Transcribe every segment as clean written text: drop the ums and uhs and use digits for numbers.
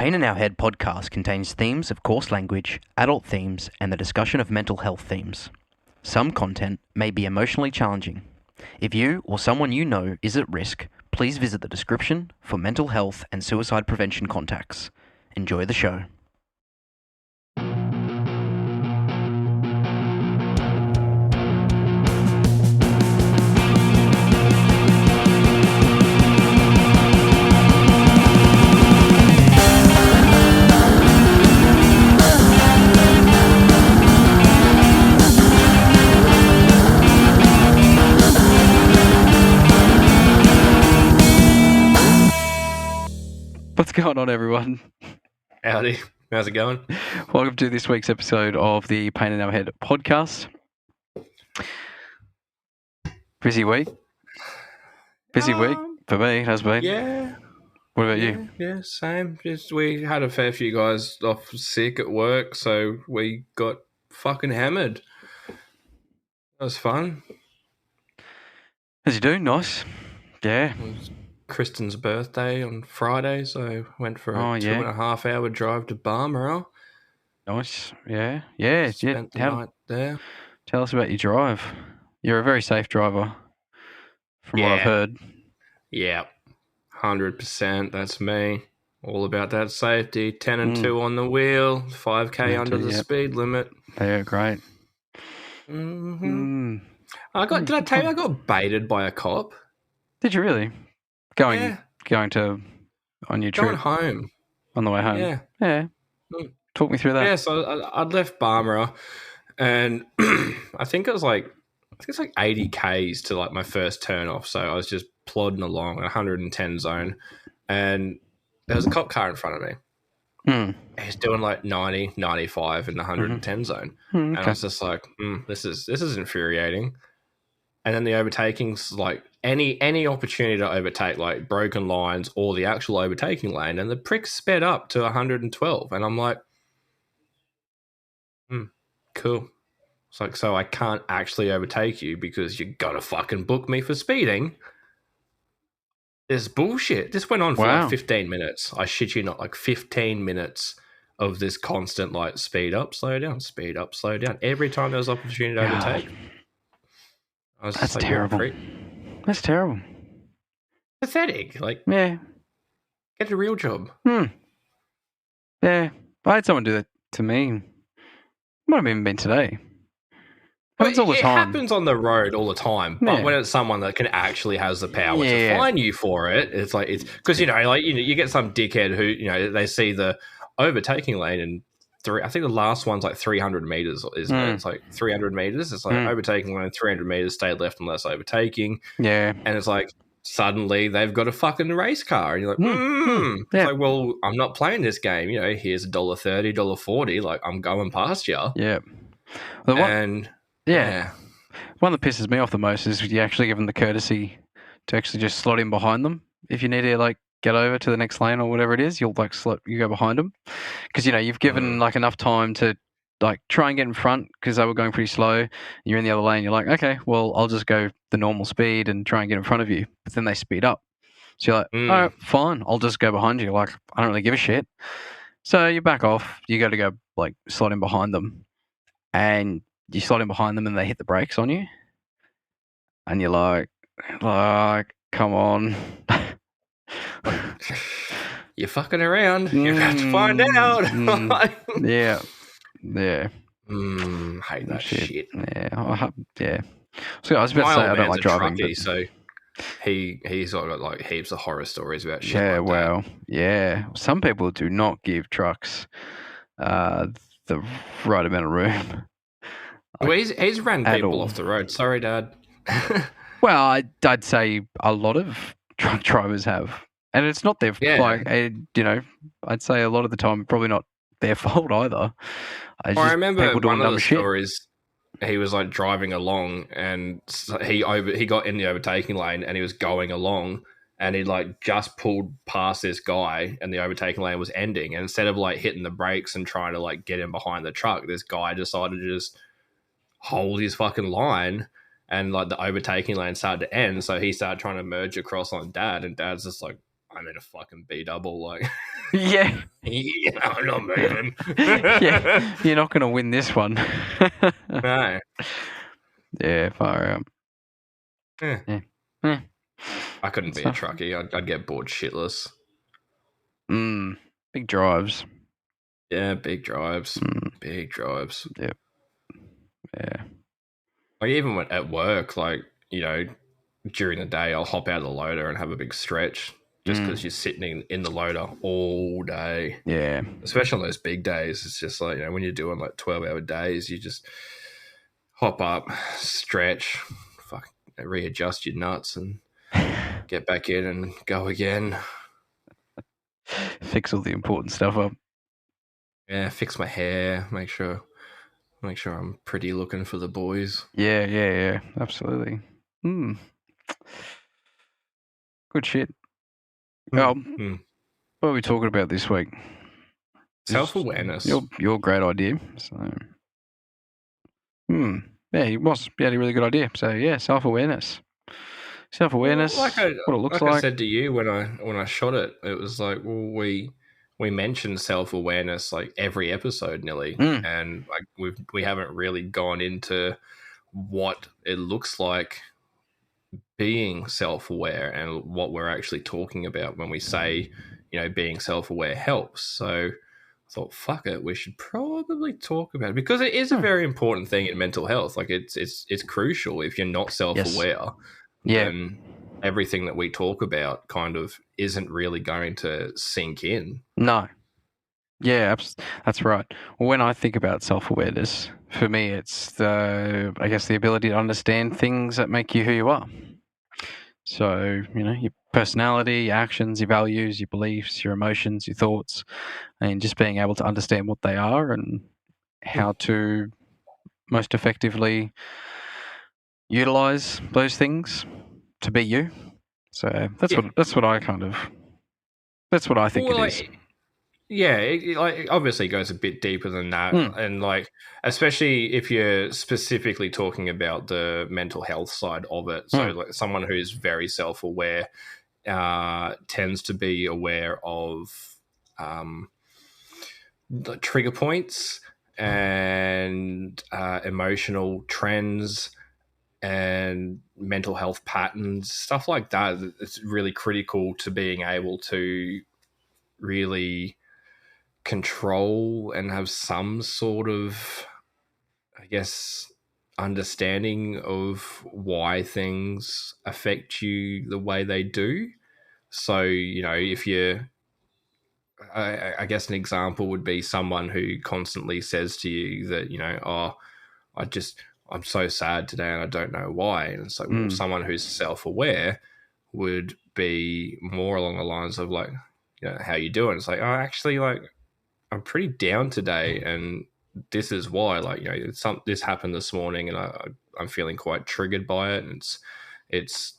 Pain in Our Head podcast contains themes of coarse language, adult themes, and the discussion of mental health themes. Some content may be emotionally challenging. If you or someone you know is at risk, please visit the description for mental health and suicide prevention contacts. Enjoy the show. What's going on, everyone? Howdy. How's it going? Welcome to this week's episode of the Pain in Our Head podcast. Busy week. Busy week for me, has been. Yeah. What about you? Yeah, same. Just we had a fair few guys off sick at work, so we got fucking hammered. That was fun. As you do, nice. Yeah. It was Kristen's birthday on Friday, so went for a 2.5 hour drive to Barmera. Nice. Yeah. Yeah. Spent the night there. Tell us about your drive. You're a very safe driver, from what I've heard. Yeah. 100%. That's me. All about that safety. 10 and 2 on the wheel. 5K under the speed limit. Yeah, great. Mm-hmm. Did I tell you I got baited by a cop? Did you really? Going on your trip? Going home. On the way home? Yeah. Yeah. Talk me through that. Yeah, so I'd left Barmera, and I think it's like 80 Ks to like my first turn off. So I was just plodding along at 110 zone, and there was a cop car in front of me. He's doing like 90, 95 in the 110 zone. And I was just like, this is infuriating. And then the overtaking's like any opportunity to overtake, like broken lines or the actual overtaking lane, and the prick sped up to 112. And I'm like, cool. It's like, so I can't actually overtake you because you gotta fucking book me for speeding. This bullshit. This went on for like 15 minutes. I shit you not, like 15 minutes of this constant like speed up, slow down, speed up, slow down. Every time there was opportunity to overtake. I was That's just like, terrible. That's terrible. Pathetic. Like, yeah. Get a real job. Yeah. I had someone do that to me. Might have even been today. Happens all the time. It happens on the road all the time, but when it's someone that can actually has the power to fine you for it, it's like it's because you get some dickhead who they see the overtaking lane and I think the last one's like 300 meters, isn't it? It's like 300 meters. It's like overtaking lane 300 meters, stay left unless overtaking. Yeah, and it's like suddenly they've got a fucking race car, and you're like, It's like, well, I'm not playing this game. Here's $1.30, $1.40. Like I'm going past you. Yeah, one that pisses me off the most is you actually give them the courtesy to actually just slot in behind them. If you need to like get over to the next lane or whatever it is, you'll like you go behind them because you've given like enough time to like try and get in front because they were going pretty slow. And you're in the other lane. You're like, okay, well, I'll just go the normal speed and try and get in front of you. But then they speed up, so you're like, all right, fine, I'll just go behind you. Like I don't really give a shit. So you back off. You got to go like slot in behind them, and you slot in behind them and they hit the brakes on you. And you're like, come on. You're fucking around. You have to find out. Yeah. Hate that shit. Yeah. So I was about to say I don't like driving. Truckie, so he's got like heaps of horror stories about shit. Yeah, like well, yeah. Some people do not give trucks the right amount of room. Well, he's ran people off the road. Sorry, Dad. Well, I'd say a lot of truck drivers have, and it's not their I'd say a lot of the time probably not their fault either. I remember one of the stories. He was like driving along, and he got in the overtaking lane, and he was going along, and he like just pulled past this guy, and the overtaking lane was ending. And instead of like hitting the brakes and trying to like get in behind the truck, this guy decided to just hold his fucking line, and like the overtaking lane started to end, so he started trying to merge across on Dad, and Dad's just like, I'm in a fucking B double. Like, Yeah. yeah, I'm not moving. Yeah. You're not going to win this one. No. Yeah, far out. Yeah. Yeah. I couldn't be a truckie. I'd get bored shitless. Big drives. Yeah, big drives. Big drives. Yep. Yeah. Like, even when at work, like, during the day, I'll hop out of the loader and have a big stretch just because you're sitting in the loader all day. Yeah. Especially on those big days. It's just like, when you're doing like 12-hour days, you just hop up, stretch, readjust your nuts and get back in and go again. Fix all the important stuff up. Yeah, fix my hair, make sure I'm pretty looking for the boys. Yeah. Absolutely. Good shit. What are we talking about this week? Self-awareness. Your great idea. So, yeah, he had a really good idea. So yeah, self-awareness. Self-awareness. Well, what it looks like I said to you when I shot it, it was like, well, we mentioned self-awareness like every episode nearly, and like we haven't really gone into what it looks like being self-aware and what we're actually talking about when we say, being self-aware helps. So I thought, fuck it, we should probably talk about it because it is a very important thing in mental health. Like it's crucial. If you're not self-aware, then everything that we talk about kind of isn't really going to sink in. No. Yeah, that's right. Well, when I think about self-awareness, for me, it's the ability to understand things that make you who you are. So, your personality, your actions, your values, your beliefs, your emotions, your thoughts, and just being able to understand what they are and how to most effectively utilize those things to be you. So that's what I think it is. Yeah, it obviously goes a bit deeper than that, and like especially if you're specifically talking about the mental health side of it. So, like someone who's very self-aware tends to be aware of the trigger points and emotional trends and mental health patterns, stuff like that. It's really critical to being able to really control and have some sort of, I guess, understanding of why things affect you the way they do. So, if you're, I guess an example would be someone who constantly says to you that, I'm so sad today and I don't know why. And it's like, well, someone who's self-aware would be more along the lines of like, how you doing? It's like, oh, actually, like, I'm pretty down today, and this is why. Like, this happened this morning, and I'm feeling quite triggered by it, and it's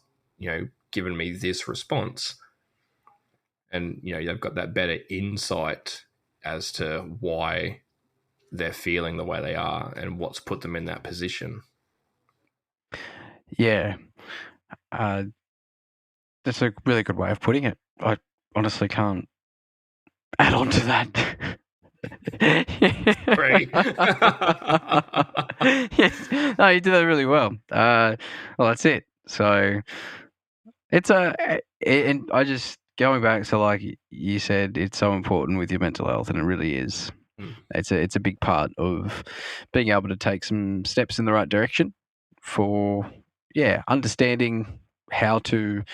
given me this response, and they've got that better insight as to why they're feeling the way they are and what's put them in that position. Yeah, that's a really good way of putting it. I honestly can't add on to that. Great. Yes. No, you did that really well. Well, that's it. So it's and I just going back to like you said, it's so important with your mental health, and it really is. It's a big part of being able to take some steps in the right direction for understanding how to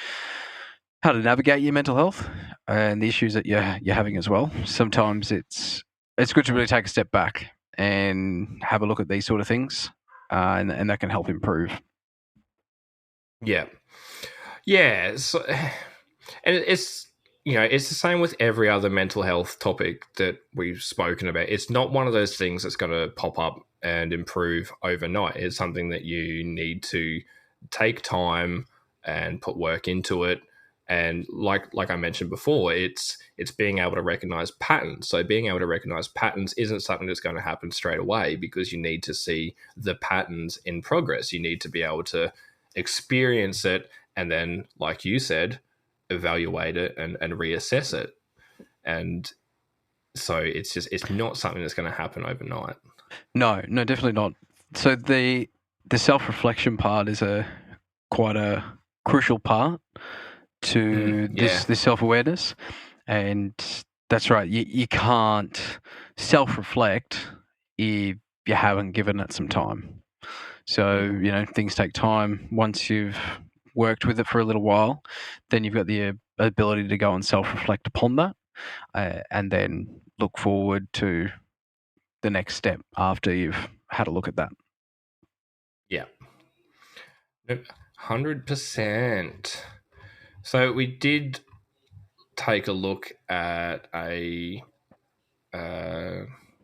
navigate your mental health and the issues that you're having as well. Sometimes it's good to really take a step back and have a look at these sort of things, and that can help improve. Yeah. So, and it's it's the same with every other mental health topic that we've spoken about. It's not one of those things that's going to pop up and improve overnight. It's something that you need to take time and put work into it. And like I mentioned before, it's being able to recognize patterns. So being able to recognize patterns isn't something that's going to happen straight away, because you need to see the patterns in progress. You need to be able to experience it, and then, like you said, evaluate it and reassess it. And so it's not something that's going to happen overnight. No, definitely not. So the self-reflection part is quite a crucial part to Yeah. this self-awareness, and that's right. You can't self-reflect if you haven't given it some time. So things take time. Once you've worked with it for a little while, then you've got the ability to go and self-reflect upon that, and then look forward to the next step after you've had a look at that. Yeah. 100%. So we did take a look at a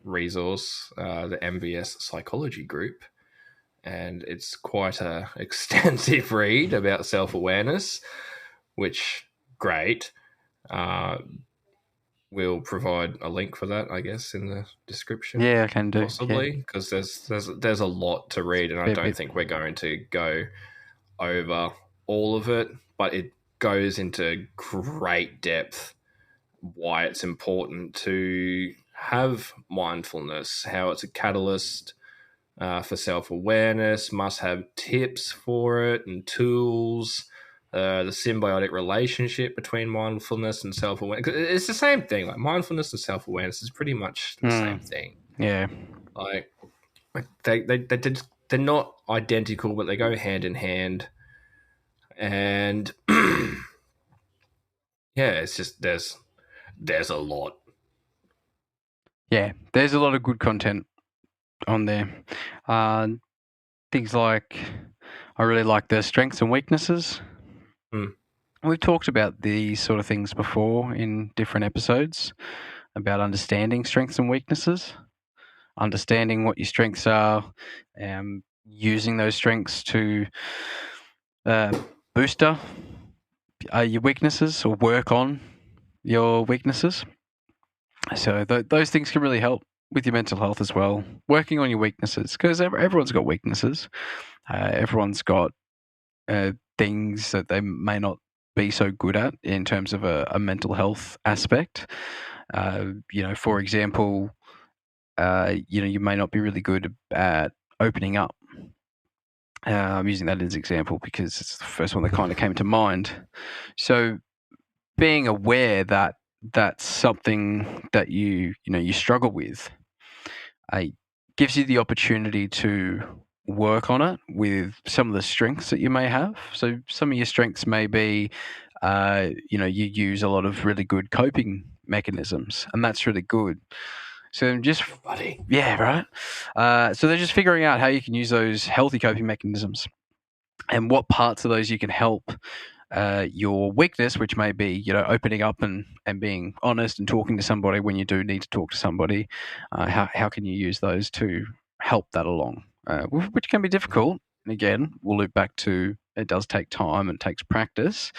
resource, the MVS Psychology Group, and it's quite a extensive read about self-awareness, which great. We'll provide a link for that, I guess, in the description. Yeah, I can do. Possibly, because there's a lot to read, and I don't think we're going to go over all of it, but it goes into great depth why it's important to have mindfulness, how it's a catalyst for self-awareness, must have tips for it and tools, the symbiotic relationship between mindfulness and self-awareness. It's the same thing. Like mindfulness and self-awareness is pretty much the same thing. Yeah. Like they're not identical, but they go hand in hand. And yeah, it's just there's a lot. Yeah, there's a lot of good content on there. Things like, I really like the strengths and weaknesses. We've talked about these sort of things before in different episodes about understanding strengths and weaknesses, understanding what your strengths are, using those strengths to booster your weaknesses or work on your weaknesses. So those things can really help with your mental health as well. Working on your weaknesses, because everyone's got weaknesses. Everyone's got things that they may not be so good at in terms of a mental health aspect. For example, you may not be really good at opening up. I'm using that as an example because it's the first one that kind of came to mind. So being aware that that's something that you struggle with, gives you the opportunity to work on it with some of the strengths that you may have. So some of your strengths may be, you use a lot of really good coping mechanisms, and that's really good. So yeah, right. So they're just figuring out how you can use those healthy coping mechanisms and what parts of those you can help your weakness, which may be, opening up and being honest and talking to somebody when you do need to talk to somebody. How can you use those to help that along, which can be difficult. And again, we'll loop back to it does take time and takes practice.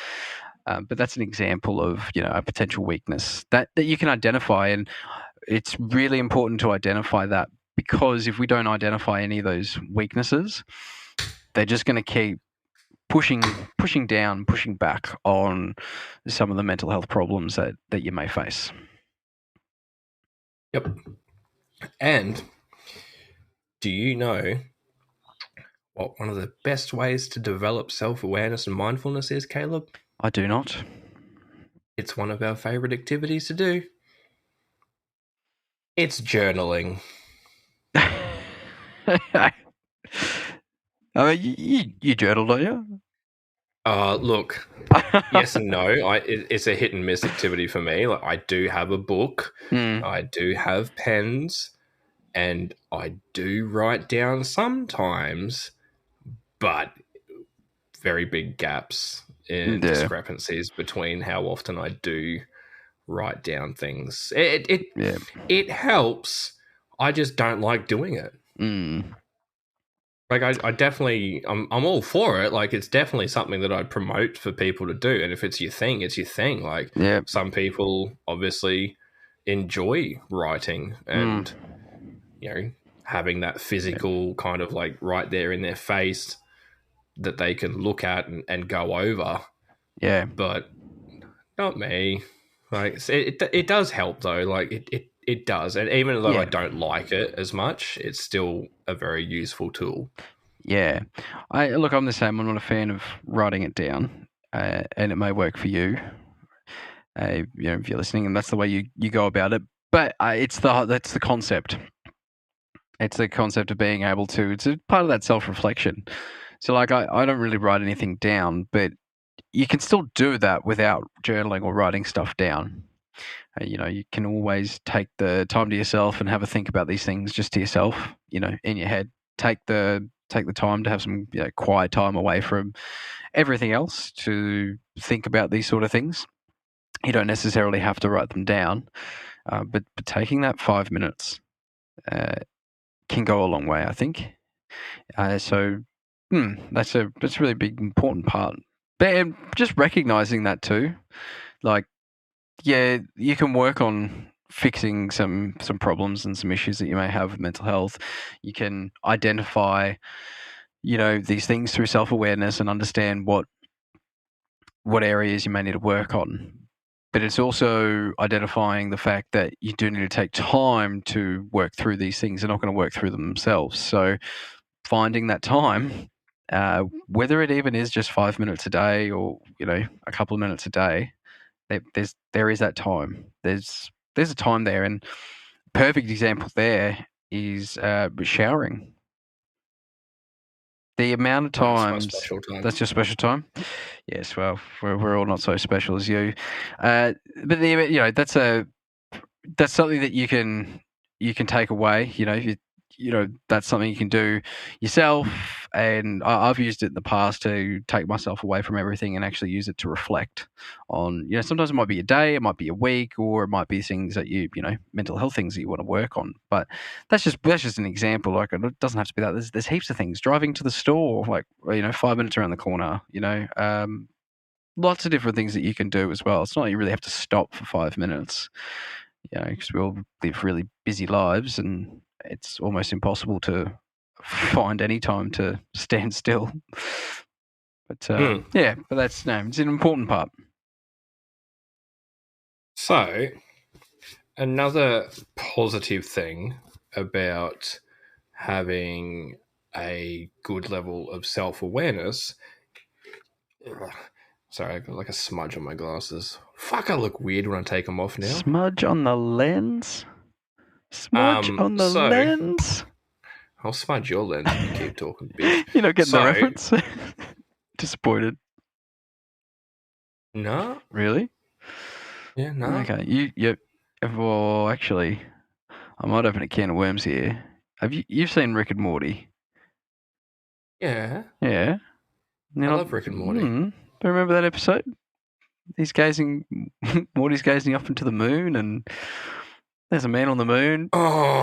But that's an example of, a potential weakness that you can identify. And it's really important to identify that, because if we don't identify any of those weaknesses, they're just going to keep pushing back on some of the mental health problems that you may face. Yep. And do you know what one of the best ways to develop self-awareness and mindfulness is, Caleb? I do not. It's one of our favorite activities to do. It's journaling. You journal, don't you? Look, yes and no. It's a hit and miss activity for me. Like, I do have a book, I do have pens, and I do write down sometimes, but very big gaps in discrepancies between how often I do write down things. It helps. I just don't like doing it. Like I definitely, I'm all for it. Like, it's definitely something that I'd promote for people to do. And if it's your thing, it's your thing. Like, some people obviously enjoy writing and, having that physical kind of like right there in their face that they can look at and go over. Yeah. But Not me. Like it does help though. Like it does, and even though I Yeah, don't like it as much, it's still a very useful tool. yeah. I'm the same. I'm not a fan of writing it down, and it may work for you. If you're listening, and that's the way you go about it. But that's the concept. It's the concept of being able to. It's a part of that self reflection. So like I don't really write anything down, but you can still do that without journaling or writing stuff down. You can always take the time to yourself and have a think about these things just to yourself. In your head. Take the time to have some quiet time away from everything else to think about these sort of things. You don't necessarily have to write them down, but taking that 5 minutes uh, can go a long way, I think. So that's a really big important part. But just recognizing that too, like yeah, you can work on fixing some problems and some issues that you may have with mental health. You can identify, these things through self awareness and understand what areas you may need to work on. But it's also identifying the fact that you do need to take time to work through these things. They're not going to work through them themselves. So finding that time, whether it even is just 5 minutes a day or a couple of minutes a day, there is that time. There's a time there, and perfect example there is showering. The amount of That's my times special time. that's your special time. Yes, well, we're all not so special as you, but that's something that you can take away. That's something you can do yourself. And I've used it in the past to take myself away from everything and actually use it to reflect on. Sometimes it might be a day, it might be a week, or it might be things that mental health things that you want to work on. But that's just an example. Like it doesn't have to be that. There's heaps of things. Driving to the store, like 5 minutes around the corner. Lots of different things that you can do as well. It's not like you really have to stop for 5 minutes. Because we all live really busy lives, and it's almost impossible to find any time to stand still. But but it's an important part. So, another positive thing about having a good level of self awareness. Sorry, I got like a smudge on my glasses. Fuck, I look weird when I take them off now. Smudge on the lens. Smudge on the lens. I'll smudge your lens if you keep talking, bitch. You're not getting the reference. Disappointed. No. Really? Yeah, no. Okay. Well, actually, I might open a can of worms here. You've seen Rick and Morty? Yeah. Yeah. I love Rick and Morty. Do you remember that episode? Morty's gazing up into the moon, and there's a man on the moon. Oh.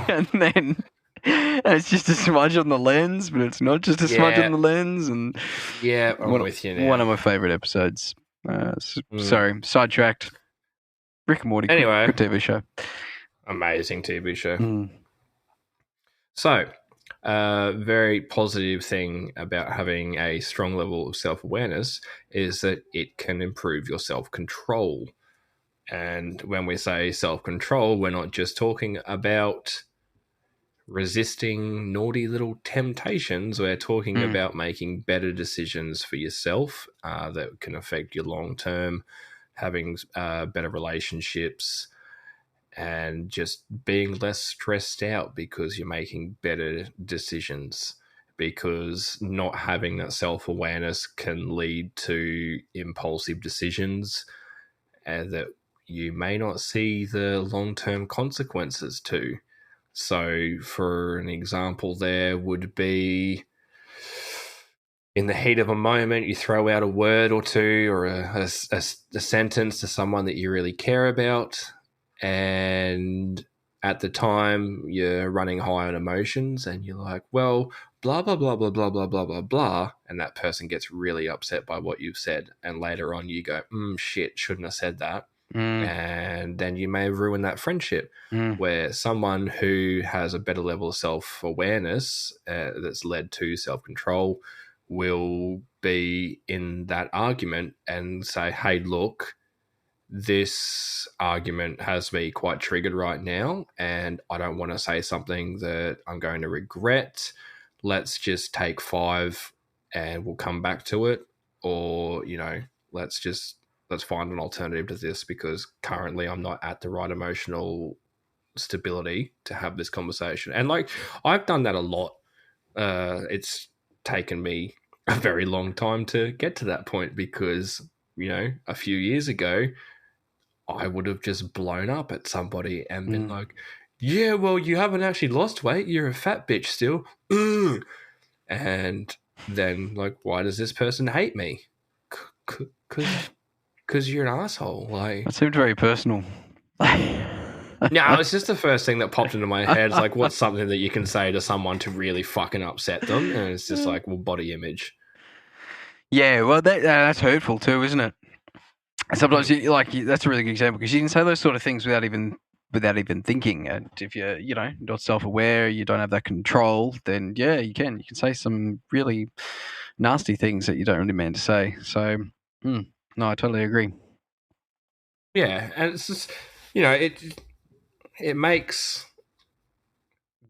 And then it's just a smudge on the lens, but it's not just a smudge on the lens. And yeah, I'm with you now. One of my favourite episodes. Sorry, sidetracked. Rick and Morty, anyway, good TV show. Amazing TV show. So, very positive thing about having a strong level of self-awareness is that it can improve your self-control. And when we say self-control, we're not just talking about resisting naughty little temptations. We're talking about making better decisions for yourself that can affect your long-term, having better relationships, and just being less stressed out because you're making better decisions. Because not having that self-awareness can lead to impulsive decisions that you may not see the long-term consequences to. So, for an example, there would be in the heat of a moment, you throw out a word or two or a sentence to someone that you really care about. And at the time, you're running high on emotions and you're like, well, blah, blah, blah, blah, blah, blah, blah, blah, blah. And that person gets really upset by what you've said. And later on, you go, shit, shouldn't have said that. And then you may have ruined that friendship where someone who has a better level of self-awareness that's led to self-control will be in that argument and say, hey, look, this argument has me quite triggered right now, and I don't want to say something that I'm going to regret. Let's just take 5 and we'll come back to it. Or, let's find an alternative to this, because currently I'm not at the right emotional stability to have this conversation. And like, I've done that a lot. It's taken me a very long time to get to that point, because, a few years ago, I would have just blown up at somebody and been like, yeah, well, you haven't actually lost weight. You're a fat bitch still. Ugh. And then, like, why does this person hate me? Because you're an asshole. Like, That seemed very personal. no, it's just the first thing that popped into my head. It's like, what's something that you can say to someone to really fucking upset them? And it's just like, well, body image. Yeah, well, that's hurtful too, isn't it? Sometimes, that's a really good example, because you can say those sort of things without even thinking. And if you're, not self-aware, you don't have that control, then yeah, you can say some really nasty things that you don't really mean to say. So, no, I totally agree. Yeah, and it's just, it makes,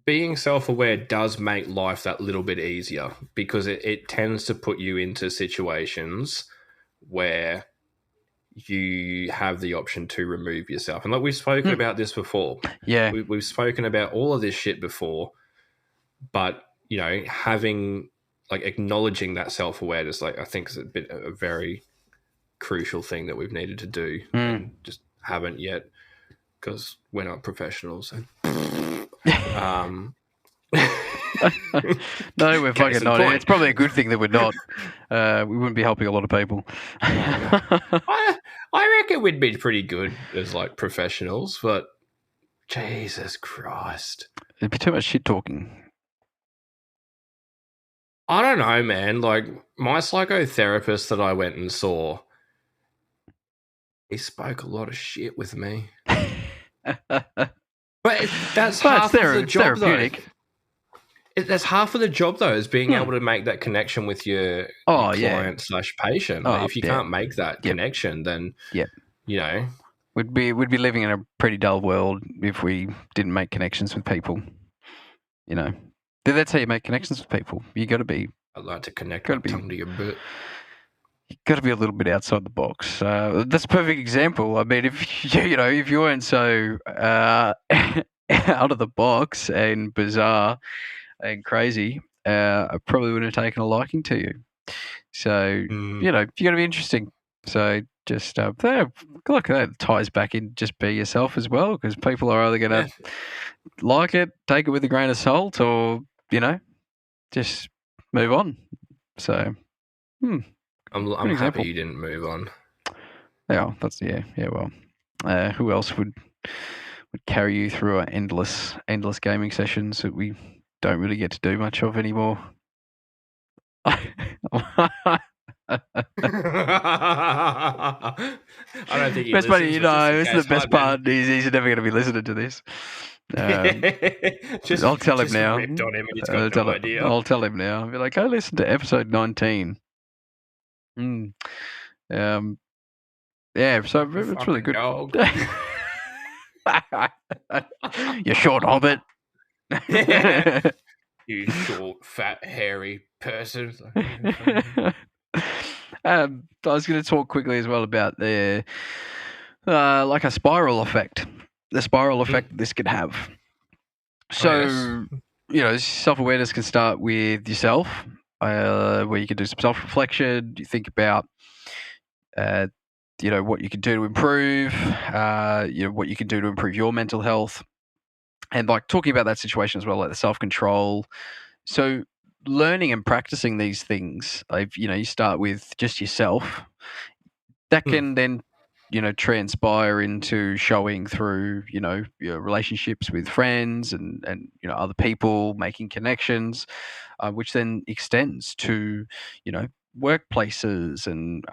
being self-aware does make life that little bit easier, because it tends to put you into situations where you have the option to remove yourself. And like, we've spoken about this before. Yeah. We've spoken about all of this shit before, but, having, like, acknowledging that self-awareness, like, I think is a very crucial thing that we've needed to do and just haven't yet, because we're not professionals. So. No, we're fucking not. Point. It's probably a good thing that we're not. We wouldn't be helping a lot of people. I reckon we'd be pretty good as, like, professionals, but Jesus Christ, it'd be too much shit talking. I don't know, man. Like, my psychotherapist that I went and saw, he spoke a lot of shit with me. But that's half of the job, therapeutic. That's half of the job, though, is being able to make that connection with your client/patient. Like, if you can't make that connection, then we'd be living in a pretty dull world if we didn't make connections with people. That's how you make connections with people. You got to be. I'd like to connect my tongue to your butt. You got to be a little bit outside the box. That's a perfect example. I mean, if you weren't so out of the box and bizarre and crazy, I probably wouldn't have taken a liking to you. So you got to be interesting. So just look, that ties back in. Just be yourself as well, because people are either going to like it, take it with a grain of salt, or just move on. So, I'm happy you didn't move on. Yeah, Well, who else would carry you through our endless gaming sessions that we don't really get to do much of anymore? I don't think best part, it's the best part. He's never going to be listening to this. I'll tell him now. Ripped on him and he's got no idea. I'll tell him now. I'll be like, go listen to episode 19. Yeah, so it's really good. You short hobbit. You short, fat, hairy person. I was going to talk quickly as well about the like a spiral effect. The spiral effect this could have. So, self-awareness can start with yourself, where you can do some self-reflection. You think about, what you can do to improve, what you can do to improve your mental health, and like talking about that situation as well, like the self-control. So, learning and practicing these things, you start with just yourself. That can then transpire into showing through, your relationships with friends and other people, making connections, which then extends to, workplaces and,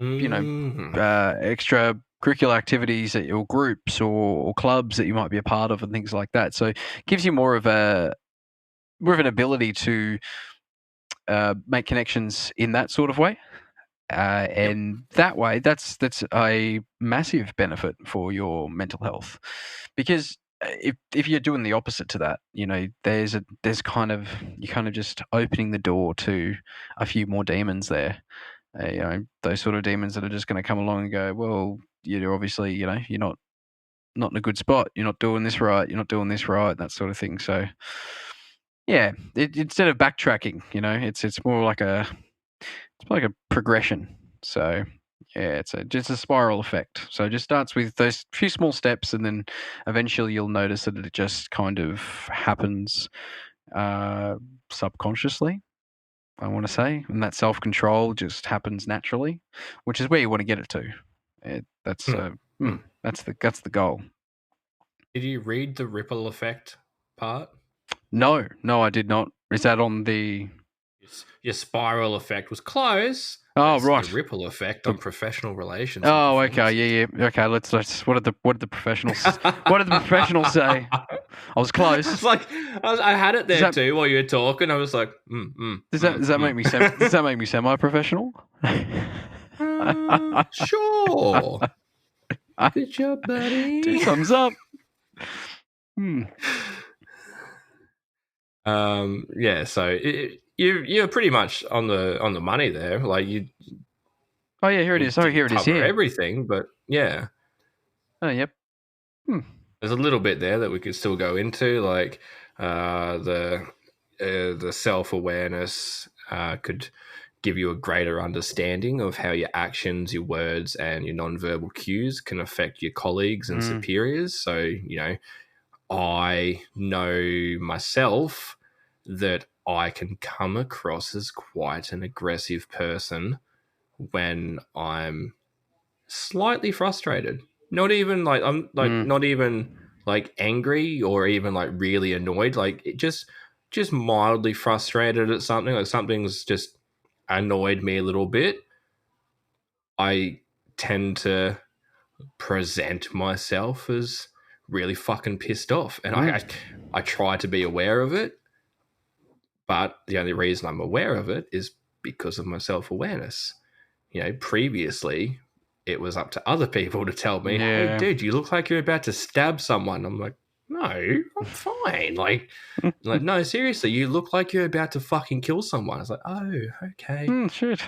extracurricular activities at your groups or clubs that you might be a part of and things like that. So it gives you more of an ability to make connections in that sort of way. And that way, that's a massive benefit for your mental health, because if you're doing the opposite to that, there's kind of you're kind of just opening the door to a few more demons there. Those sort of demons that are just going to come along and go, well, you're obviously, you're not in a good spot. You're not doing this right. You're not doing this right. That sort of thing. So, yeah, instead of backtracking, it's more like a progression. So yeah, it's just a spiral effect. So it just starts with those few small steps, and then eventually you'll notice that it just kind of happens subconsciously, I want to say, and that self-control just happens naturally, which is where you want to get it to. That's the goal. Did you read the ripple effect part? No, I did not. Is that on the... Your spiral effect was close. Oh, It's right. The ripple effect on professional relations. Oh, okay, yeah. Okay, let's. What did the professionals? What did the professionals say? I was close. It's like I had it there too while you were talking. I was like, Does that make me semi-professional? Sure. Good job, buddy. 2 thumbs up. Yeah. So you're pretty much on the money there. Like you. Oh yeah, here it is. Oh, here it is. Here everything, but yeah. Oh yep. There's a little bit there that we could still go into, like the self-awareness could give you a greater understanding of how your actions, your words, and your non-verbal cues can affect your colleagues and superiors. So, I know myself that I can come across as quite an aggressive person when I'm slightly frustrated. Not even like not even like angry or even like really annoyed. Like it just mildly frustrated at something. Like something's just annoyed me a little bit. I tend to present myself as really fucking pissed off, and I try to be aware of it. But the only reason I'm aware of it is because of my self-awareness. Previously it was up to other people to tell me, hey, dude, you look like you're about to stab someone. I'm like, no, I'm fine. Like, no, seriously, you look like you're about to fucking kill someone. I was like, oh, okay. Shit.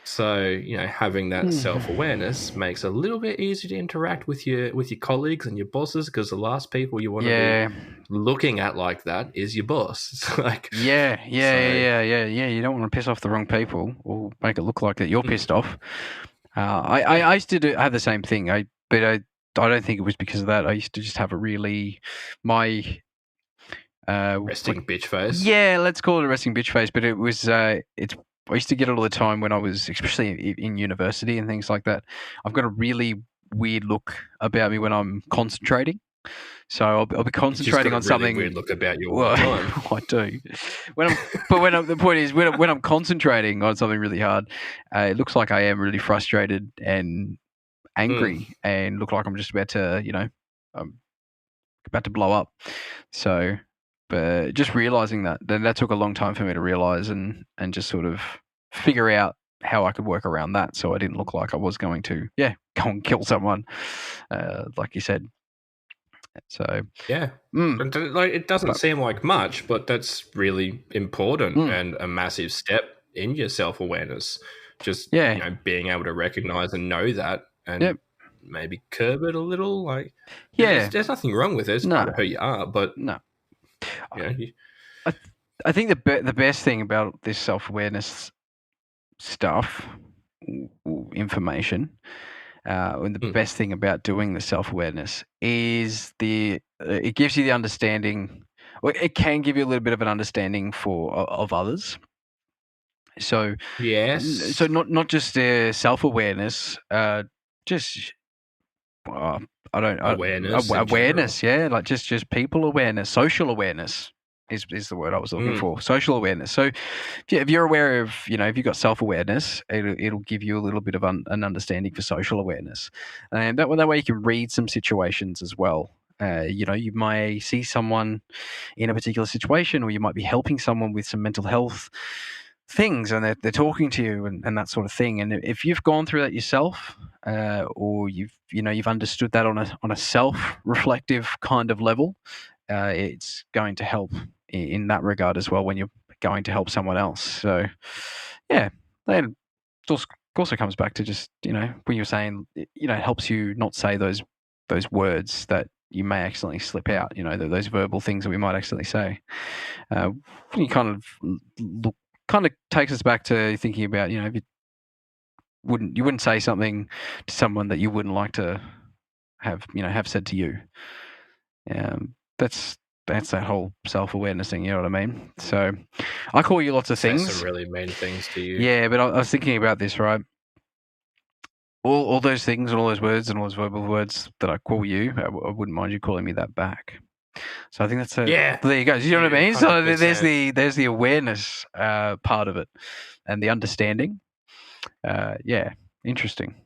So, having that self-awareness makes it a little bit easier to interact with your colleagues and your bosses, because the last people you want to be looking at like that is your boss. It's like, yeah. You don't want to piss off the wrong people or make it look like that you're pissed off. I used to have the same thing. But I don't think it was because of that. I used to just have a really resting bitch face. Yeah, let's call it a resting bitch face. But it was I used to get it all the time when I was, especially in university and things like that. I've got a really weird look about me when I'm concentrating. So I'll be concentrating on something. Weird look about you all the time. I do. The point is, when I'm concentrating on something really hard, it looks like I am really frustrated and angry, and look like I'm just about to, about to blow up. So, but just realizing that took a long time for me to realize and just sort of figure out how I could work around that, so I didn't look like I was going to go and kill someone, like you said. So yeah, like it doesn't seem like much, but that's really important and a massive step in your self-awareness. Just being able to recognize and know that, and maybe curb it a little. Like there's nothing wrong with it. It's part of who you are, but no. I think the best thing about this self-awareness stuff, information. And the best thing about doing the self-awareness is it gives you the understanding. Well, it can give you a little bit of an understanding of others. So yes, so not just self-awareness, just awareness, yeah, like just people awareness, social awareness is the word I was looking for. Social awareness. So if you're aware of, if you've got self-awareness, it'll give you a little bit of an understanding for social awareness. And that way you can read some situations as well. You may see someone in a particular situation, or you might be helping someone with some mental health things, and they're talking to you and that sort of thing. And if you've gone through that yourself, or you've understood that on a self-reflective kind of level, it's going to help in that regard as well when you're going to help someone else. So, yeah, then it also comes back to just when you're saying it helps you not say those words that you may accidentally slip out. Those verbal things that we might accidentally say. You kind of takes us back to thinking about if you wouldn't say something to someone that you wouldn't like to have said to you. That's that whole self-awareness thing, you know what I mean? So I call you lots of things. Some really mean things to you. Yeah, but I was thinking about this, right? All those things and all those words and all those verbal words that I call you, I wouldn't mind you calling me that back. So I think that's yeah. There you go. You know what I mean? 100%. So there's the awareness part of it, and the understanding. Yeah, interesting.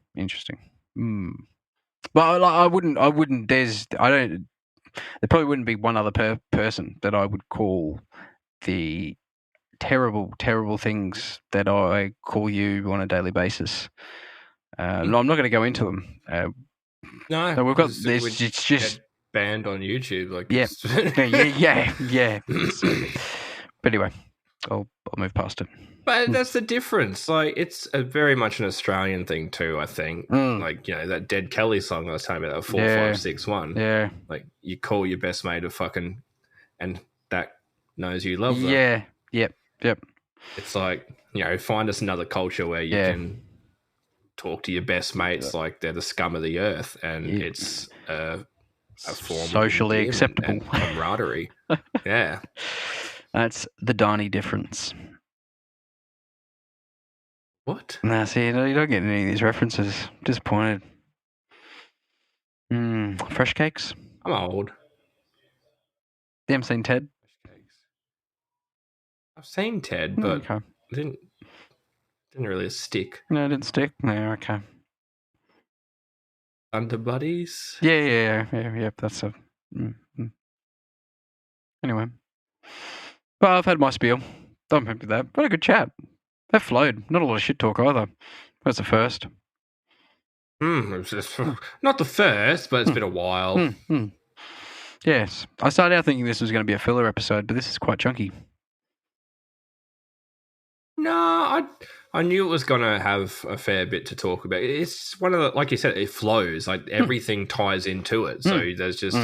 But I wouldn't. There probably wouldn't be one other person that I would call the terrible, terrible things that I call you on a daily basis. No, I'm not going to go into them. No, so we've got this. It's just banned on YouTube. Like yeah. But anyway, I'll move past it. But that's the difference. Like, it's very much an Australian thing too, I think. Like, that Dead Kelly song I was talking about, 4561. Yeah. Like, you call your best mate a fucking, and that knows you love them. Yeah. Yep. It's like, find us another culture where you can talk to your best mates like they're the scum of the earth, and it's a form socially acceptable and camaraderie. Yeah. That's the Darnie difference. What? Nah, see, you don't get any of these references. Disappointed. Fresh cakes? I'm old. You haven't seen Ted? I've seen Ted, but it didn't really stick. No, it didn't stick? No, okay. Under Buddies? Yeah, that's a... Anyway. Well, I've had my spiel. I'm happy with that. What a good chat. That flowed. Not a lot of shit talk either. That's the first. Not the first, but it's been a while. Yes. I started out thinking this was going to be a filler episode, but this is quite chunky. No, I knew it was going to have a fair bit to talk about. It's one of the, like you said, it flows. Like, everything ties into it. So there's just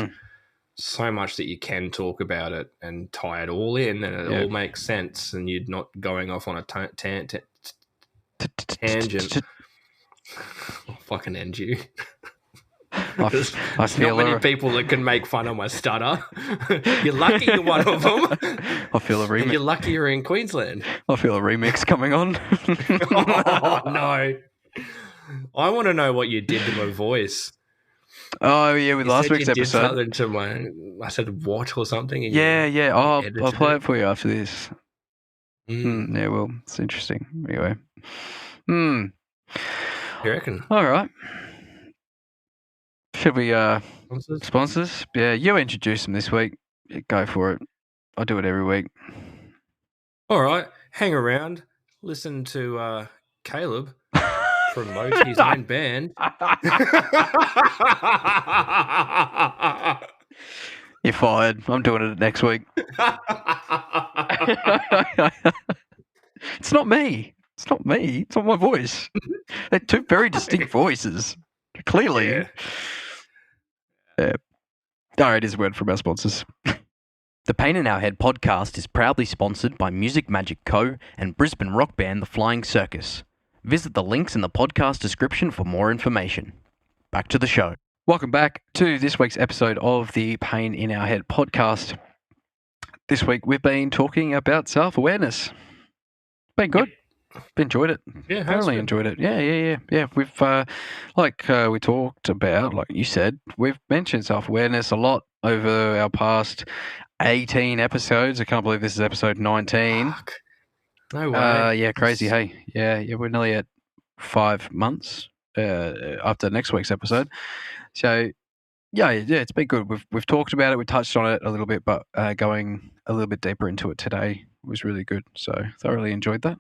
so much that you can talk about it and tie it all in, and it all makes sense, and you're not going off on a tangent. I'll fucking end you. I feel not many people that can make fun of my stutter. You're lucky you're one of them. I feel a remix. And you're lucky you're in Queensland. I feel a remix coming on. Oh, no. I want to know what you did to my voice. Oh, yeah, with last week's episode. Did something to I said what or something. And yeah. I'll play it for you after this. Yeah, well, it's interesting. Anyway. You reckon? All right. Should we sponsors? Yeah, you introduce them this week. Go for it. I do it every week. All right. Hang around. Listen to Caleb promote his own band. You're fired. I'm doing it next week. It's not me. It's not my voice. They're two very distinct voices. Clearly. Yeah. All right, here's a word from our sponsors. The Pain in Our Head podcast is proudly sponsored by Music Magic Co. and Brisbane rock band The Flying Circus. Visit the links in the podcast description for more information. Back to the show. Welcome back to this week's episode of the Pain in Our Head podcast. This week we've been talking about self-awareness. Been good. Enjoyed it. Yeah, thoroughly enjoyed it. Yeah. We've we talked about, like you said, we've mentioned self-awareness a lot over our past 18 episodes. I can't believe this is episode 19. Fuck. No way. Yeah, crazy. Hey, yeah, we're nearly at 5 months after next week's episode. So Yeah, it's been good. We've talked about it, we touched on it a little bit, but going a little bit deeper into it today was really good. So thoroughly enjoyed that.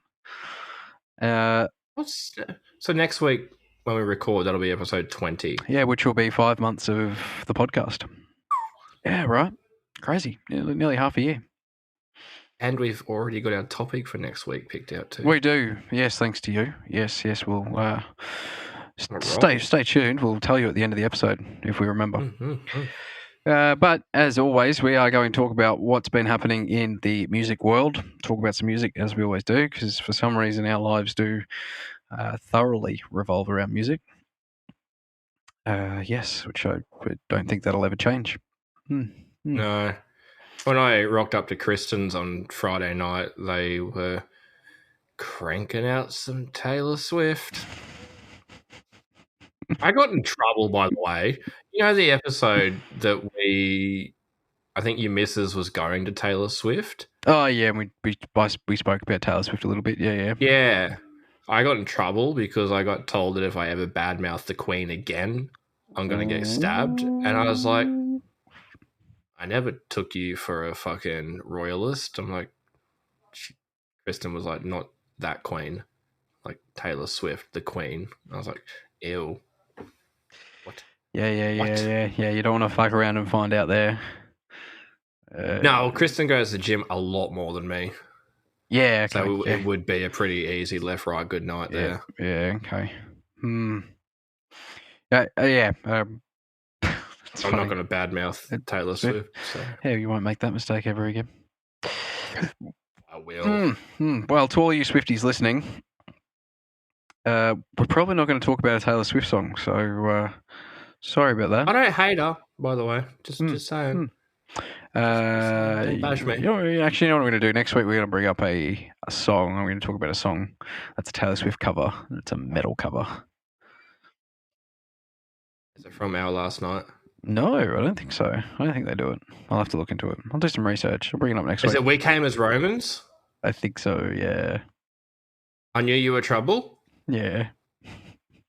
So next week when we record, that'll be episode 20. Yeah, which will be 5 months of the podcast. Yeah, right. Crazy. Nearly half a year. And we've already got our topic for next week picked out too. We do. Yes, thanks to you. Yes, we'll stay tuned. We'll tell you at the end of the episode if we remember. But as always, we are going to talk about what's been happening in the music world. Talk about some music as we always do, because for some reason our lives do thoroughly revolve around music. Yes, which I don't think that'll ever change. No. When I rocked up to Kristen's on Friday night, they were cranking out some Taylor Swift. I got in trouble, by the way. You know the episode that I think your missus was going to Taylor Swift? Oh, yeah, and we spoke about Taylor Swift a little bit, yeah. Yeah. I got in trouble because I got told that if I ever badmouth the Queen again, I'm going to get stabbed. And I was like, I never took you for a fucking royalist. I'm like, Kristen was like, not that Queen, like Taylor Swift, the Queen. I was like, ew. What? Yeah. You don't want to fuck around and find out there. No, Kristen goes to the gym a lot more than me. Yeah, okay. So it would be a pretty easy left, right, good night there. Yeah, okay. I'm not going to badmouth Taylor Swift. So. Yeah, you won't make that mistake ever again. I will. Well, to all you Swifties listening, we're probably not going to talk about a Taylor Swift song, so sorry about that. I don't hate her, by the way. Just saying. Bash me. Actually, you know what we're going to do? Next week, we're going to bring up a song. I'm going to talk about a song that's a Taylor Swift cover. It's a metal cover. Is it from Our Last Night? No, I don't think so. I don't think they do it. I'll have to look into it. I'll do some research. I'll bring it up next week. Is it We Came as Romans? I think so, yeah. I Knew You Were Trouble? Yeah.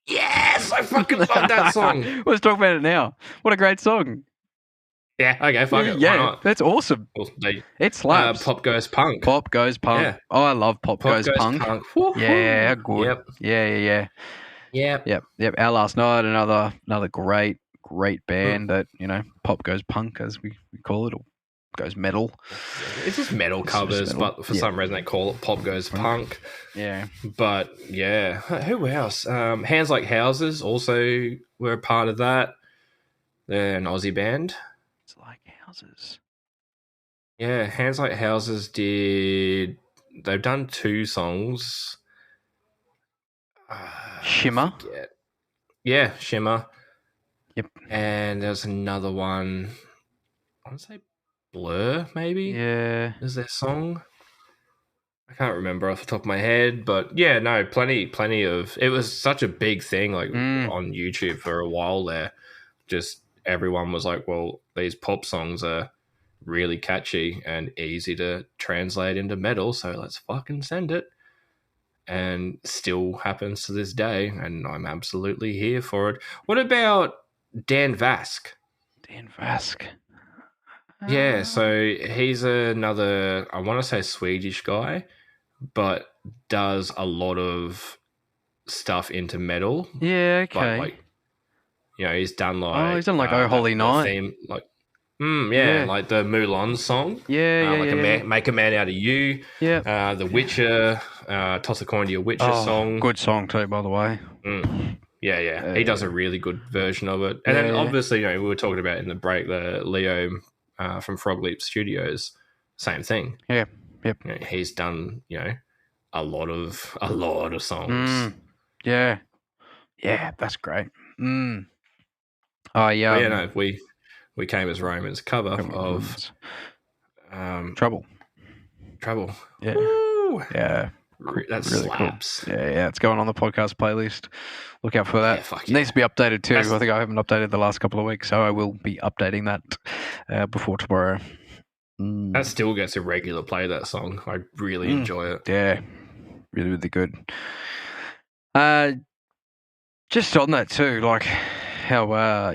Yes! I fucking love that song. Let's talk about it now. What a great song. Yeah, okay, fuck it. Yeah, that's awesome. It slaps. Pop Goes Punk. Pop Goes Punk. Yeah. Oh, I love Pop Goes Punk. Yeah, good. Yep. Yeah. Our Last Night, another great band that, Pop Goes Punk, as we call it, or goes metal. It's just metal covers, but for some reason they call it Pop Goes Punk. Yeah. But, yeah. Who else? Hands Like Houses also were a part of that. They're an Aussie band. It's like Houses. Yeah, Hands Like Houses they've done 2 songs. Shimmer? Yeah, Shimmer. Yep. And there's another one. I want to say Blur, maybe? Yeah. Is their song? I can't remember off the top of my head, but yeah, no, plenty of. It was such a big thing, like on YouTube for a while there. Just everyone was like, well, these pop songs are really catchy and easy to translate into metal, so let's fucking send it. And still happens to this day, and I'm absolutely here for it. What about Dan Vask? Dan Vask. Yeah, so he's another, I want to say Swedish guy, but does a lot of stuff into metal. Yeah, okay. But he's done like... Oh Holy Night. Theme, like the Mulan song. Yeah. Make a Man Out of You. Yeah. The Witcher, Toss a Coin to Your Witcher song. Good song too, by the way. Yeah. He does a really good version of it. And then obviously, we were talking about in the break, the Leo from Frog Leap Studios, same thing. Yeah. Yep. He's done, a lot of songs. Yeah. Yeah, that's great. Oh yeah. We Came as Romans cover of Trouble. Yeah. Woo! Yeah. That really slaps. Cool. Yeah. It's going on the podcast playlist. Look out for that. Yeah, It needs to be updated too. I think I haven't updated the last couple of weeks, so I will be updating that before tomorrow. That still gets a regular play, that song. I really enjoy it. Yeah. Really, really good. Just on that too, like how,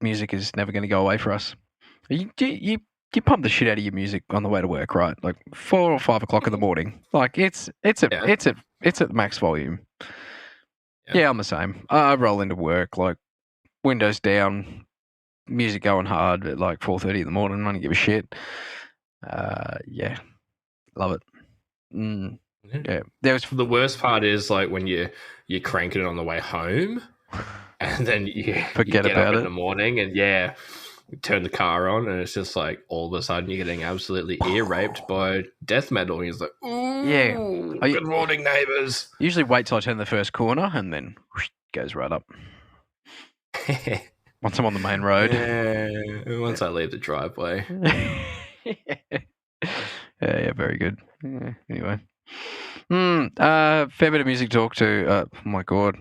music is never going to go away for us. You pump the shit out of your music on the way to work, right? Like 4 or 5 o'clock in the morning. Like it's at max volume. Yeah, I'm the same. I roll into work like windows down, music going hard at like 4:30 in the morning. I don't give a shit. Yeah, love it. Yeah, there was the worst part is like when you're cranking it on the way home, and then you get up in the morning, and you turn the car on, and it's just like all of a sudden you're getting absolutely ear raped by death metal. And he's like, "Ooh, yeah, good morning, neighbours." Usually wait till I turn the first corner, and then whoosh, goes right up. Once I'm on the main road. Yeah, once I leave the driveway. Yeah, very good. Yeah, anyway. Fair bit of music to talk to. Oh my God.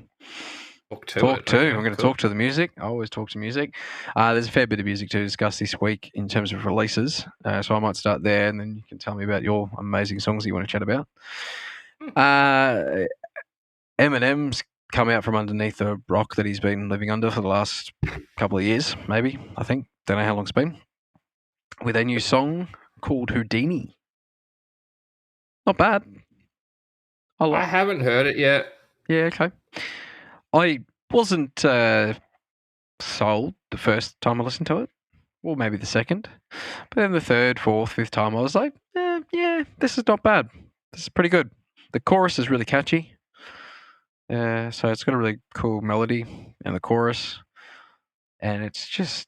Talk to. I'm going to talk to the music. I always talk to music. There's a fair bit of music to discuss this week in terms of releases. So I might start there, and then you can tell me about your amazing songs that you want to chat about. Eminem's come out from underneath a rock that he's been living under for the last couple of years, maybe, I think. Don't know how long it's been. With a new song called Houdini. Not bad. I haven't heard it yet. Yeah, okay. I wasn't sold the first time I listened to it, or maybe the second. But then the third, fourth, fifth time, I was like, yeah, this is not bad. This is pretty good. The chorus is really catchy. So it's got a really cool melody in the chorus. And it's just...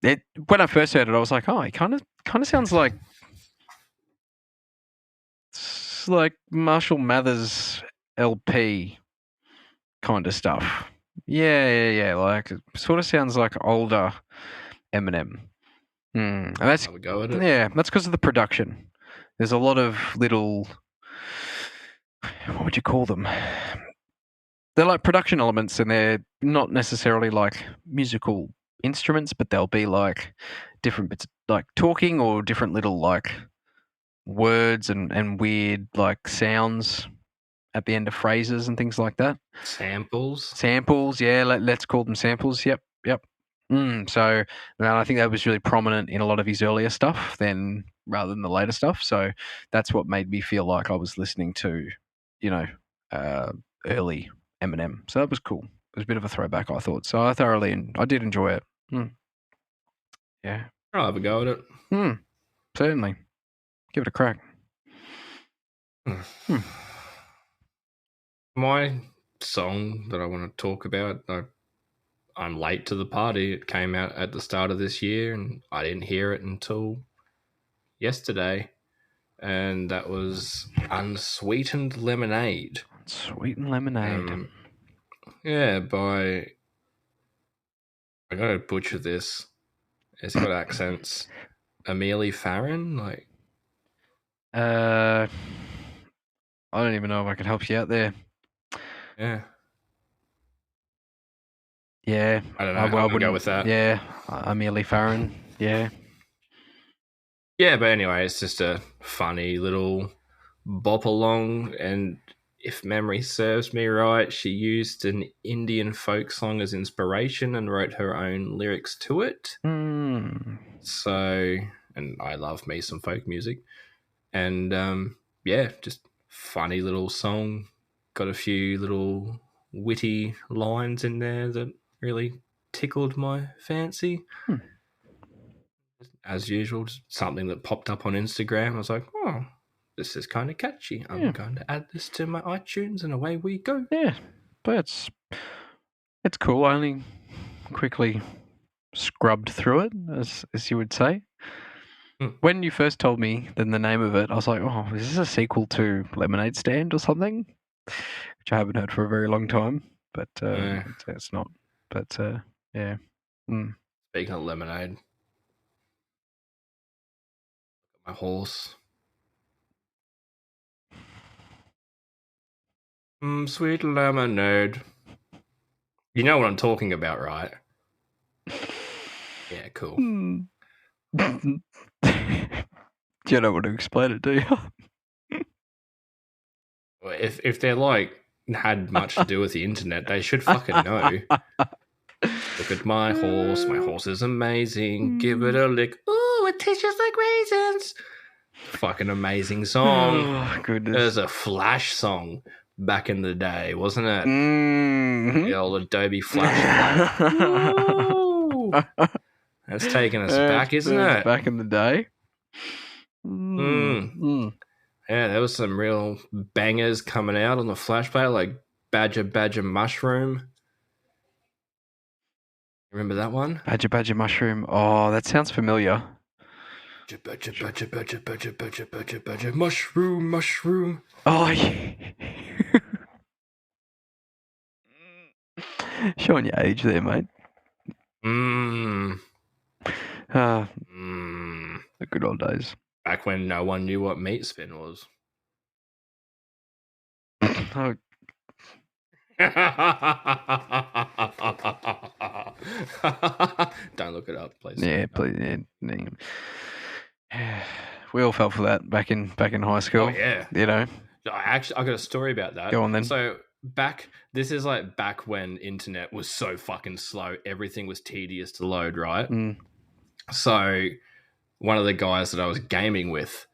when I first heard it, I was like, oh, it kind of sounds like... It's like Marshall Mathers LP kind of stuff. Yeah. Like, it sort of sounds like older Eminem. And that's, I would go with it. Yeah, that's because of the production. There's a lot of little... What would you call them? They're like production elements, and they're not necessarily like musical instruments, but they'll be like different bits, like talking or different little like words and weird like sounds at the end of phrases and things like that. Samples, yeah. Let's call them samples. Yep. So I think that was really prominent in a lot of his earlier stuff rather than the later stuff. So that's what made me feel like I was listening to, early Eminem. So that was cool. It was a bit of a throwback, I thought. So I did enjoy it. Yeah. I'll have a go at it. Certainly. Give it a crack. My song that I want to talk about, I'm late to the party. It came out at the start of this year, and I didn't hear it until yesterday. And that was Unsweetened Lemonade. Unsweetened Lemonade. Yeah, I gotta butcher this. It's got accents. Amelie Farron, like. I don't even know if I can help you out there. Yeah. Yeah. I don't know. I wouldn't go with that. Yeah. Amelie Farron. Yeah. Yeah, but anyway, it's just a funny little bop along, and if memory serves me right, she used an Indian folk song as inspiration and wrote her own lyrics to it. So, and I love me some folk music. And just funny little song. Got a few little witty lines in there that really tickled my fancy. As usual, something that popped up on Instagram. I was like, oh, this is kind of catchy. I'm going to add this to my iTunes, and away we go. Yeah, but it's cool. I only quickly scrubbed through it, as you would say. When you first told me the name of it, I was like, oh, is this a sequel to Lemonade Stand or something? Which I haven't heard for a very long time, but it's not. But, yeah. Speaking of Lemonade, my horse. Sweet lemonade. You know what I'm talking about, right? Yeah, cool. Do you know what to explain it, do you? If they're like had much to do with the internet, they should fucking know. Look at my horse. My horse is amazing. Give it a lick. Ooh, it tastes just like raisins. Fucking amazing song. Oh, goodness. There's a Flash song back in the day, wasn't it? Mm-hmm. The old Adobe Flash. Ooh. That's taking us back, isn't it? Back in the day. Yeah, there was some real bangers coming out on the Flash player, like Badger Mushroom. Remember that one? Badger Mushroom. Oh, that sounds familiar. Badger Mushroom. Oh, yeah. Showing your age there, mate. The good old days. Back when no one knew what meat spin was. Oh. Don't look it up, please. Yeah, please. Yeah. We all fell for that back in high school. Oh yeah, you know. I got a story about that. Go on then. So this is like back when internet was so fucking slow, everything was tedious to load, right? So one of the guys that I was gaming with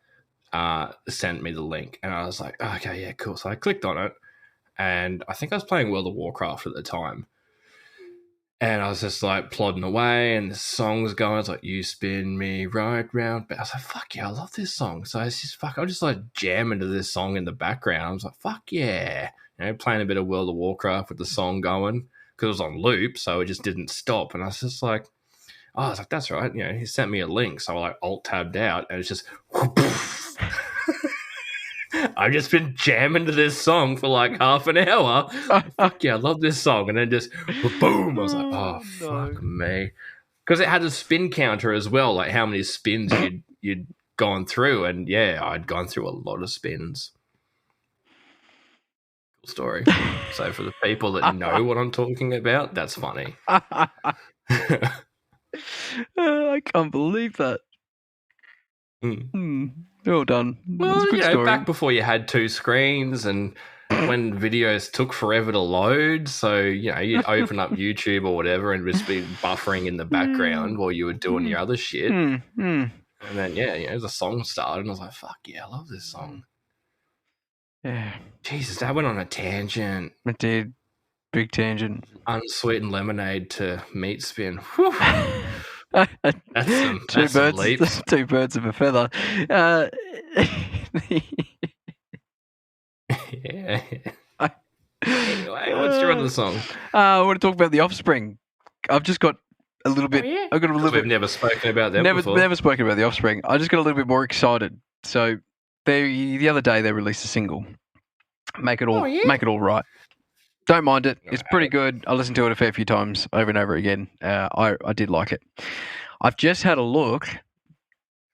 sent me the link, and I was like, oh, okay, yeah, cool. So I clicked on it, and I think I was playing World of Warcraft at the time. And I was just like plodding away, and the song's going. It's like, you spin me right round. But I was like, fuck yeah, I love this song. So I just like jamming to this song in the background. I was like, fuck yeah. You know, playing a bit of World of Warcraft with the song going because it was on loop, so it just didn't stop. And I was just like, oh, I was like, that's right. You know, he sent me a link, so I like alt-tabbed out, and it's just I've just been jamming to this song for like half an hour. Fuck yeah, I love this song. And then just boom, I was like, oh, fuck me. Because it had a spin counter as well, like how many spins you'd gone through. And yeah, I'd gone through a lot of spins. Cool story. So for the people that know what I'm talking about, that's funny. I can't believe that. Well done. Well, you know, back before you had two screens and when videos took forever to load, so, you know, you'd open up YouTube or whatever and just be buffering in the background while you were doing your other shit. And then, yeah, you know, the song started and I was like, fuck yeah, I love this song. Yeah. Jesus, that went on a tangent. It did. Big tangent. Unsweetened lemonade to meat spin. Whew. That's some leaps. Two birds of a feather. Yeah. Anyway, what's your other song? I want to talk about The Offspring. I've just got a little bit. I've got a little bit. We've never spoken about them before. Never spoken about The Offspring. I just got a little bit more excited. So the other day they released a single. Make it all right. Don't mind it. It's pretty good. I listened to it a fair few times over and over again. I did like it. I've just had a look.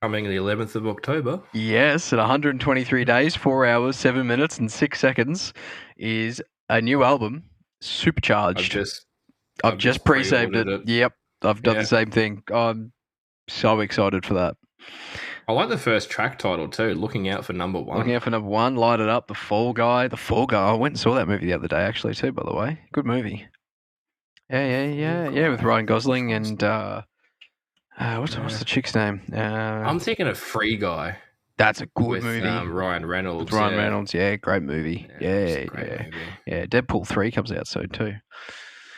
Coming the 11th of October. Yes, at 123 days, 4 hours, 7 minutes, and 6 seconds is a new album, Supercharged. I've just pre-saved it. Yep, I've done the same thing. I'm so excited for that. I like the first track title too, Looking Out for Number One. Looking Out for Number One, Light It Up, The Fall Guy. I went and saw that movie the other day actually too, by the way. Good movie. Yeah, with Ryan Gosling and what's the chick's name? I'm thinking of Free Guy. That's a good movie. Ryan Reynolds. With Ryan Reynolds, great movie. Movie. Yeah, Deadpool 3 comes out soon too.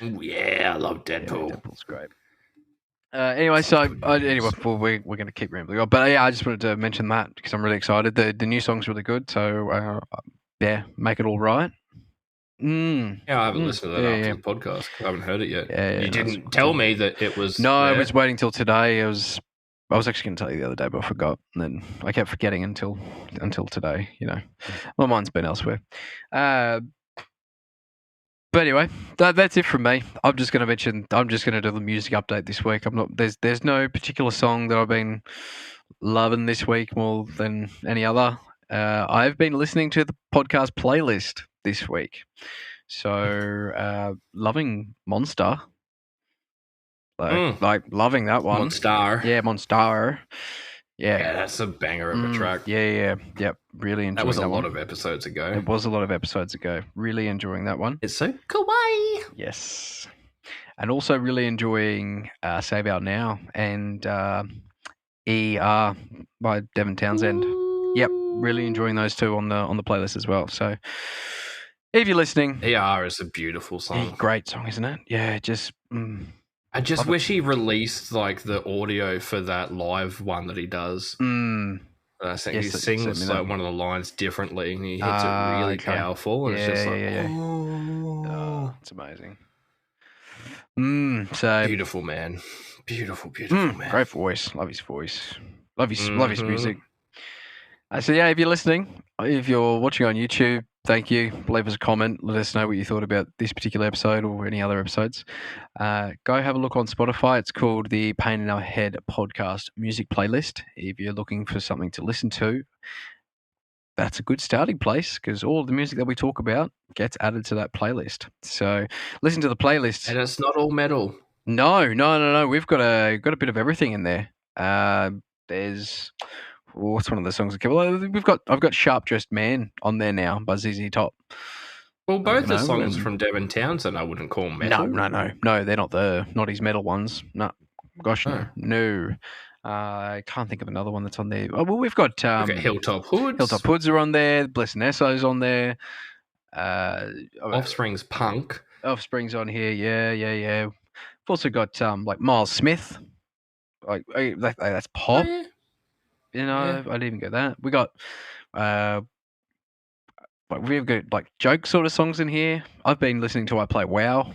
Ooh, yeah, I love Deadpool. Yeah, Deadpool's great. Anyway, we're going to keep rambling on. But yeah, I just wanted to mention that because I'm really excited. The new song's really good. So make it all right. Yeah, I haven't listened to that after the podcast. I haven't heard it yet. Yeah, you didn't tell me that it was. No, I was waiting till today. I was actually going to tell you the other day, but I forgot. And then I kept forgetting until today. You know, my mind's been elsewhere. But anyway, that's it from me. I'm just going to do the music update this week. There's no particular song that I've been loving this week more than any other. I've been listening to the podcast playlist this week. So, loving Monster. Like loving that one. Monster. Yeah, Monster. Yeah, that's a banger of a track. Yeah. Really enjoying that. That was a lot of episodes ago. It was a lot of episodes ago. Really enjoying that one. It's so kawaii. Yes. And also really enjoying Save Out Now and ER by Devin Townsend. Yep, really enjoying those two on the playlist as well. So if you're listening, ER is a beautiful song. Great song, isn't it? Yeah, just. I just wish he released like the audio for that live one that he does. I think he sings like one of the lines differently, and he hits it really powerful, and it's just like, oh, it's amazing. So beautiful, man, beautiful man. Great voice, love his voice, love his music. So yeah, if you're listening, if you're watching on YouTube, thank you. Leave us a comment. Let us know what you thought about this particular episode or any other episodes. Go have a look on Spotify. It's called the Pain in Our Head Podcast Music Playlist. If you're looking for something to listen to, that's a good starting place because all of the music that we talk about gets added to that playlist. So listen to the playlist. And it's not all metal. No. We've got a bit of everything in there. There's... what's one of the songs that I've got Sharp Dressed Man on there now by ZZ Top. Well, both the songs from Devin Townsend I wouldn't call metal. No, they're not his metal ones. No, gosh, no. I can't think of another one that's on there. Oh, well, we've got Hilltop Hoods. Hilltop Hoods are on there. Blessed Nesso's on there. Offspring's Punk. Offspring's on here. Yeah. We've also got like Miles Smith. Like that's pop. Oh, yeah. You know, I didn't even get that. We got, we've got like joke sort of songs in here. I've been listening to I Play WoW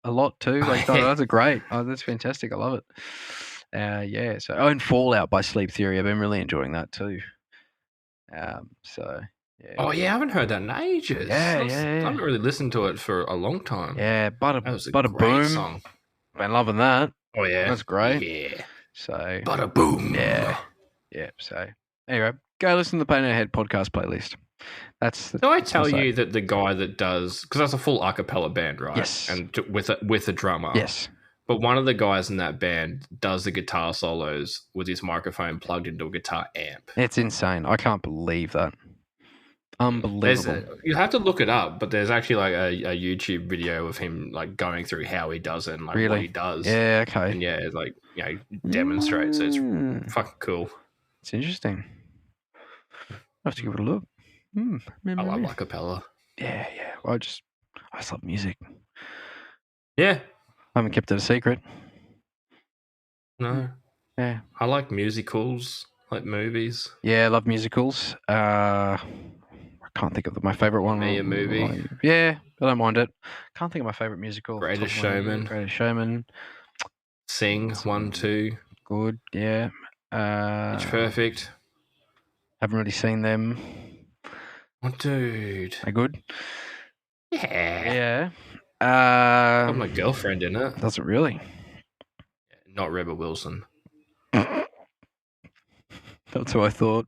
a lot too. Like, that's a great. Oh, that's fantastic. I love it. Yeah. So, and Fallout by Sleep Theory. I've been really enjoying that too. So. Yeah. Oh yeah, I haven't heard that in ages. Yeah. I haven't really listened to it for a long time. Yeah, that was a Bada great Boom song. Been loving that. Oh yeah, that's great. Yeah. So Bada Boom. Yeah. So anyway, go listen to the Pain in Our Head podcast playlist. Did I tell you that the guy that does, because that's a full a cappella band, right? Yes. And with a drummer. Yes. But one of the guys in that band does the guitar solos with his microphone plugged into a guitar amp. It's insane. I can't believe that. Unbelievable. You have to look it up, but there's actually like a YouTube video of him like going through how he does it and like what he does. Yeah, okay. And yeah, like, you know, demonstrates. So it's fucking cool. It's interesting. I'll have to give it a look. I love a cappella. Yeah. Well, I just love music. Yeah. I haven't kept it a secret. No. Yeah. I like musicals, like movies. Yeah, I love musicals. I can't think of my favorite one. A movie. Yeah, I don't mind it. Can't think of my favorite musical. Greatest Showman. Sing 1, 2. Good. Yeah. It's Perfect. Haven't really seen them. Oh, dude. They're good. Yeah. Got my girlfriend in it. Does it really? Not Rebel Wilson. That's what I thought.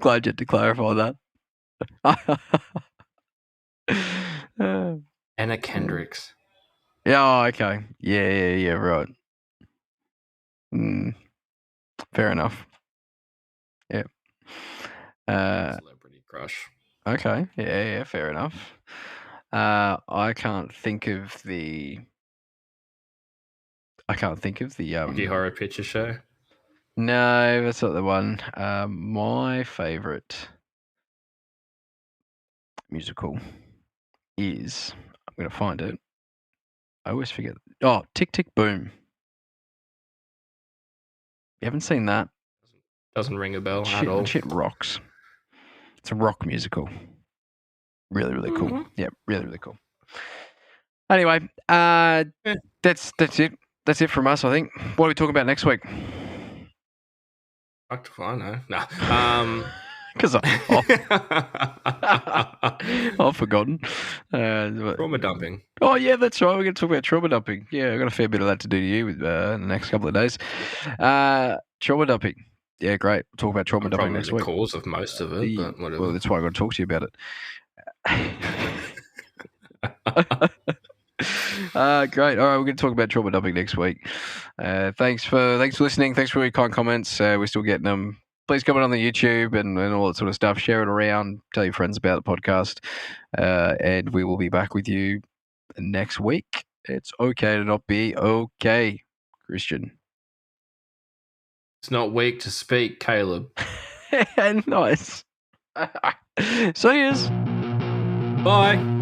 Glad you had to clarify that. Anna Kendricks. Yeah, okay. Yeah, right. Fair enough. Yeah. Celebrity crush. Okay. Yeah, fair enough. I can't think of the Rocky Horror Picture Show. No, that's not the one. My favorite musical is, I'm going to find it. I always forget. Oh, Tick Tick Boom. You haven't seen that? Doesn't ring a bell at all. Shit rocks. It's a rock musical. Really, really cool. Mm-hmm. Yeah, really, really cool. Anyway, that's it. That's it from us, I think. What are we talking about next week? I know. No. Because I've forgotten. Trauma dumping. Oh, yeah, that's right. We're going to talk about trauma dumping. Yeah, I've got a fair bit of that to do to you in the next couple of days. Trauma dumping. Yeah, great. We'll talk about trauma dumping next week. Probably the cause of most of it, but whatever. Well, that's why I've got to talk to you about it. Great. All right, we're going to talk about trauma dumping next week. Thanks for listening. Thanks for your kind comments. We're still getting them. Please comment on the YouTube and all that sort of stuff. Share it around. Tell your friends about the podcast. And we will be back with you next week. It's okay to not be okay, Christian. It's not weak to speak, Caleb. Nice. So yes. Bye.